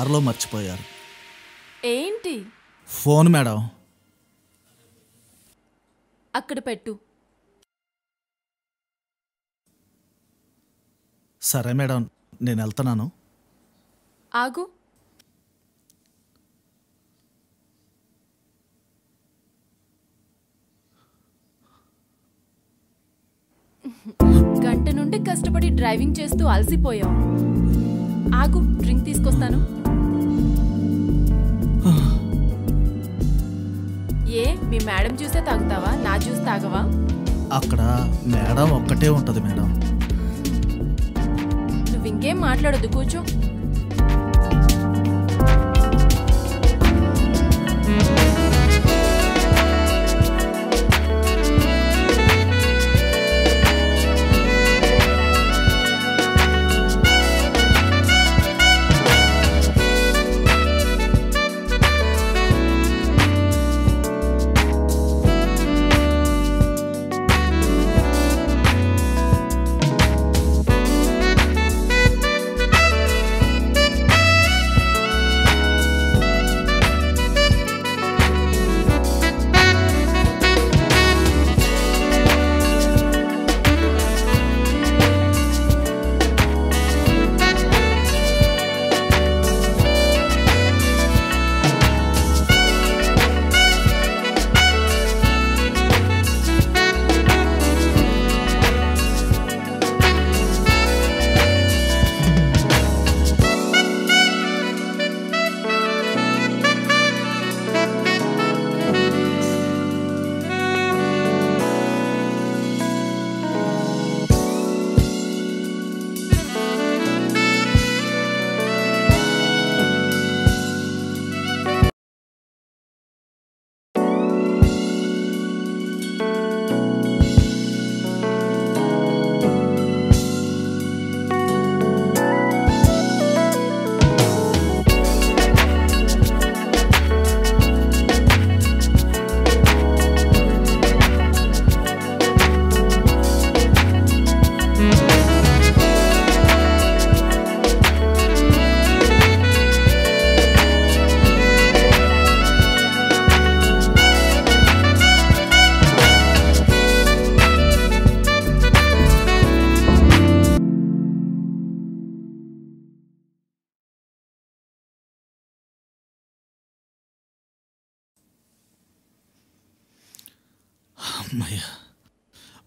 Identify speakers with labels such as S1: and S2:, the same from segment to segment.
S1: కారులో మర్చిపోయారు.
S2: ఏంటి?
S1: Phone madam.
S2: అక్కడ పెట్టు.
S1: సరే మేడం, నేను వెళ్తున్నాను.
S2: ఆగు. గంట నుండి కష్టపడి డ్రైవింగ్ చేస్తూ అలసిపోయావు. ఆగు, డ్రింక్ తీసుకొస్తాను. ఏ మీ మేడం జ్యూసే తాగుతావా? నా జ్యూస్ తాగవా?
S1: అక్కడ మేడం ఒక్కటే ఉంటది మేడం.
S2: నువ్వు ఇంకేం మాట్లాడొద్దు, కూర్చో.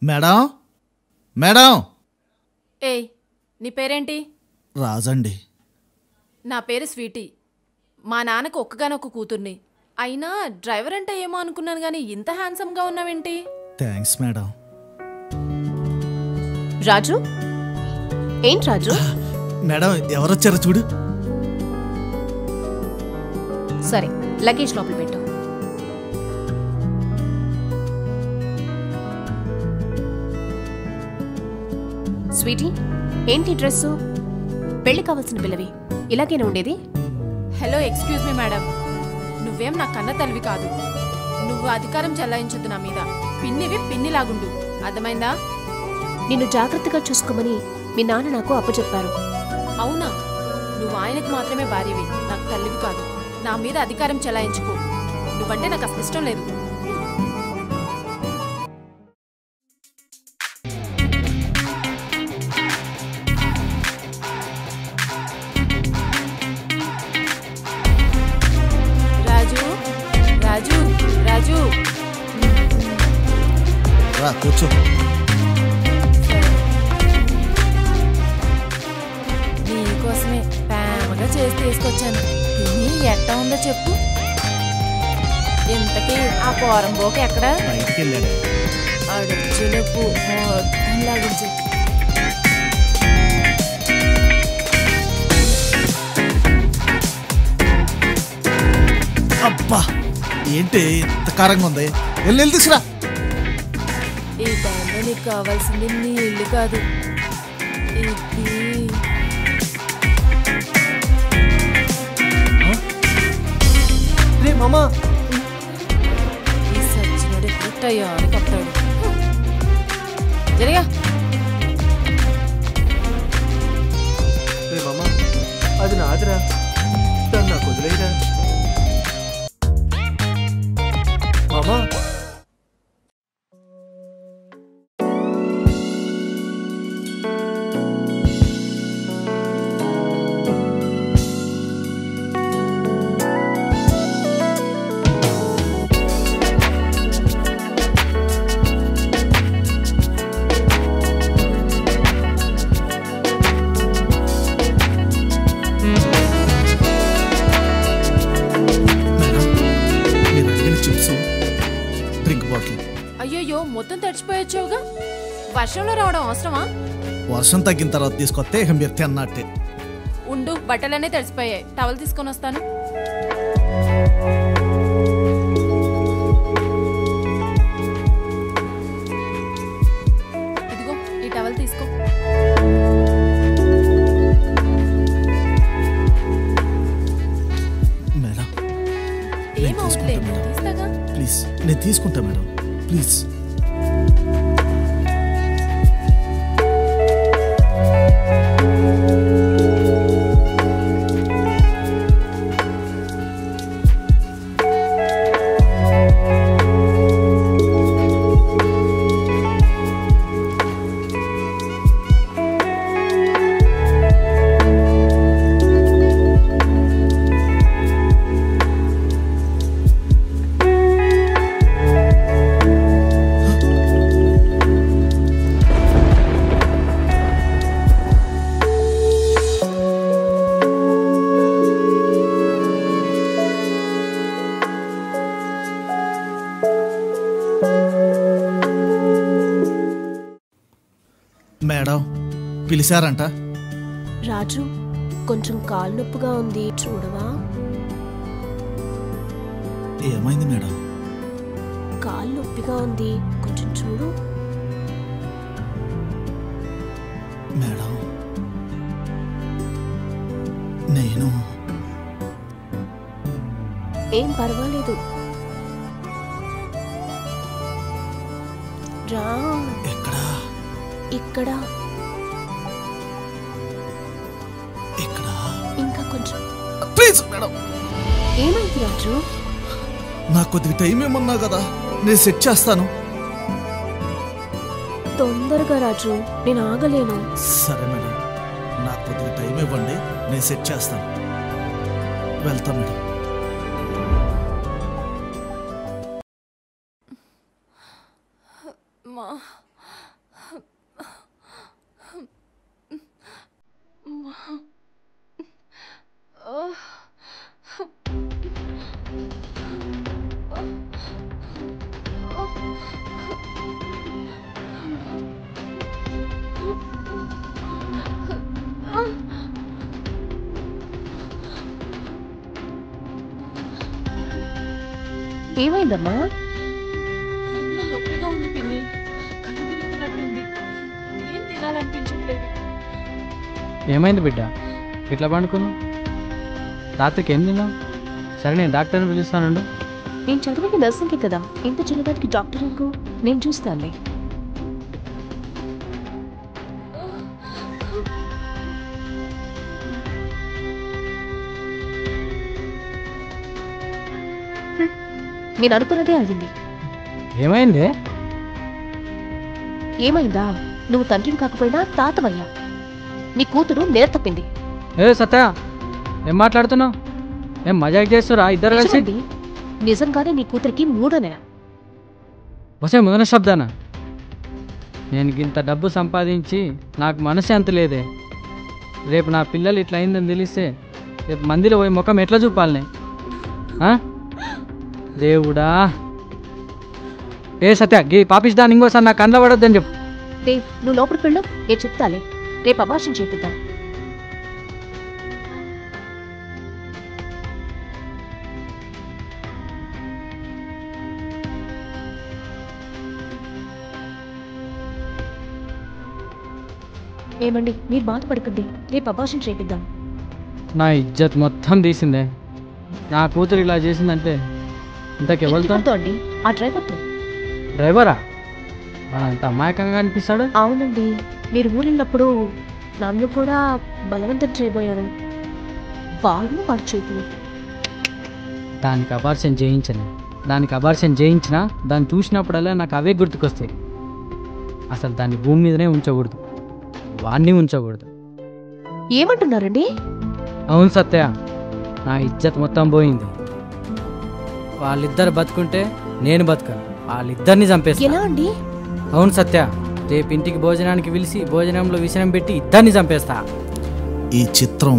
S1: Madam, madam.
S2: ఏయ్, నీ పేరేంటి?
S1: రాజండి.
S2: నా పేరు స్వీటీ. మా నాన్నకు ఒక్కగానొక్క కూతుర్ని. అయినా డ్రైవర్ అంటే ఏమో అనుకున్నాను కానీ ఇంత హ్యాండ్సమ్గా ఉన్నావేంటి?
S1: Thanks madam.
S3: రాజు, ఏంటి రాజు?
S1: మేడం, ఎవరొచ్చారో చూడు.
S3: సరే, లగేజ్ లోపల పెట్టు. స్వీటీ, ఏంటి డ్రెస్సు? పెళ్లి కావాల్సిన పిల్లవి ఇలాగేనా ఉండేది?
S2: Hello, excuse me madam. నువ్వేం నా కన్న తల్లివి కాదు. నువ్వు అధికారం చెల్లాయించొద్దు నా మీద. పిన్నివి పిన్నిలాగుండు, అర్థమైందా?
S3: నిన్ను జాగ్రత్తగా చూసుకోమని మీ నాన్న నాకు అప్పచెప్పారు.
S2: అవునా? నువ్వు ఆయనకు మాత్రమే భార్యవి, నాకు తల్లివి కాదు. నా మీద అధికారం చెలాయించుకో. నువ్వంటే నాకు అసలు ఇష్టం లేదు. రాజు, రాజు, రాజు,
S1: రా కూర్చో.
S2: నీకోసమే ప్రేమగా చేసి తీసుకొచ్చాను. తిని ఎట్టా ఉందో చెప్పు. ఇంతకీ ఆ పోరం బోక ఎక్కడ?
S1: బయటికి వెళ్ళాడు.
S2: అడుగులకు మొత్తం లాగించు.
S1: అబ్బా, ఏంటి ఇంత కారంగా ఉంది? వెళ్ళి తీసుకురా.
S2: ఈ టైంలో నీకు కావాల్సింది నీ ఇల్లు కాదు, ఇది.
S4: మామా,
S2: ఈ సచ్చినోడు ఎప్పుడు టయానికి వస్తాడు. జరిగా
S4: మామా, అది నాదిరా.
S2: వర్షంలో రావడం అవసరమా?
S1: వర్షం తగ్గిన తర్వాత తీసుకొస్తే ఇక మీరు తిన్నట్టే.
S2: ఉండు, బట్టలనే తడిసిపోయాయి, టవల్ తీసుకొని వస్తాను. ఇదిగో ఈ టవల్ తీసుకో.
S1: మేడం
S2: ఏమవుతులే, తీస్తాగా.
S1: ప్లీజ్, నేను తీసుకుంటా మేడం, ప్లీజ్. మేడం పిలిచారంట.
S3: రాజు, కొంచెం కాలు నొప్పిగా ఉంది, చూడవా?
S1: ఏమైంది మేడం?
S3: కాలు నొప్పిగా ఉంది, కొంచెం చూడు.
S1: మేడం నేను
S3: ఏం పర్వాలేదు, రా.
S1: ఎక్కడా?
S3: ఇక్కడ
S1: ఎక్కడా?
S3: ఇంకా కొంచెం.
S1: Please madam.
S3: ఏమైంది రాజు?
S1: నాకు కొద్దిగా టైం ఏమన్నా కదా, నేను సెట్ చేస్తాను.
S3: తొందరగా రాజు, నేను ఆగలేను.
S1: సరే మేడం, నాకు కొద్దిగా టైం ఇవ్వండి, నేను సెట్ చేస్తాను. వెళ్తా మేడం.
S3: ఏమైందమ్మా?
S2: నొప్పిగా ఉంది పిన్ని, కళ్ళు తిరుగుతున్నట్టుంది, ఏం తినాలనిపించట్లేదు.
S4: ఏమైంది బిడ్డ, ఇట్లా పండుకున్నావు? రాత్రికి ఏం తిన్నావు? సరే, నేను డాక్టర్ని పిలుస్తానండు.
S3: నేను చదివింది నర్సింగ్కి కదా, ఇంత చిన్నదానికి డాక్టర్ ఎందుకు? నేను చూస్తానులే. నేను అనుకున్నదే అయింది.
S4: ఏమైంది?
S3: ఏమైందా? నువ్వు తండ్రిని కాకపోయినా తాతవయ్యా. నీ కూతురు నేర తప్పింది.
S4: ఏ సత్య, ఏం మాట్లాడుతున్నావు? ఏం మజాక్ చేస్తురా ఇద్దరు కలిసి?
S3: నిజమండి, నిజంగానే నీ కూతురికి మూడో నెల.
S4: వసే మొదన శబ్దానా? నేను ఇంత డబ్బు సంపాదించి నాకు మనసు ఎంత లేదే. రేపు నా పిల్లలు ఇట్లా అయిందని తెలిస్తే రేపు మందిలో పోయి ముఖం ఎట్లా చూపాలనే? దేవుడా. ఏ సత్య, గీ పాపిస్తాను ఇంకోసారి నాకు కండ్ల పడొద్దని చెప్పు.
S3: దేవ్, నువ్వు లోపలికి వెళ్ళు, నేను చెప్తాలే. రేపు అభాషణ చేపిద్దాం. ఏమండి, మీరు బాధపడకండి, రేపు అభాషణ చేపిద్దాం.
S4: నా ఇజ్జత్ మొత్తం తీసిందే. నా కూతురు ఇలా చేసిందంటే ఇంతకెవరితో?
S3: ఎవరితో అండి? ఆ డ్రైవర్తో.
S4: డ్రైవరా? అంత అమాయకంగా అనిపిస్తాడు.
S3: అవునండి, మీరు ఊరినప్పుడు నన్ను కూడా బలవంతం చేయబోయారు. వాళ్ళు వాడు చేతులు.
S4: దానికి అబార్షన్ చేయించను. దానికి అబార్షన్ చేయించినా దాన్ని చూసినప్పుడల్లా నాకు అవే గుర్తుకొస్తాయి. అసలు దాన్ని భూమి మీదనే ఉంచకూడదు, వాణ్ణి ఉంచకూడదు.
S3: ఏమంటున్నారండి?
S4: అవును సత్య, నా ఇజ్జత్ మొత్తం పోయింది. వాళ్ళిద్దరు బతుకుంటే నేను బతకను, వాళ్ళిద్దరిని చంపేస్తా.
S3: ఎలా అండి?
S4: అవును సత్య, రేపు ఇంటికి భోజనానికి పిలిచి భోజనంలో విషయం పెట్టి ఇద్దరిని చంపేస్తా.
S1: ఈ చిత్రం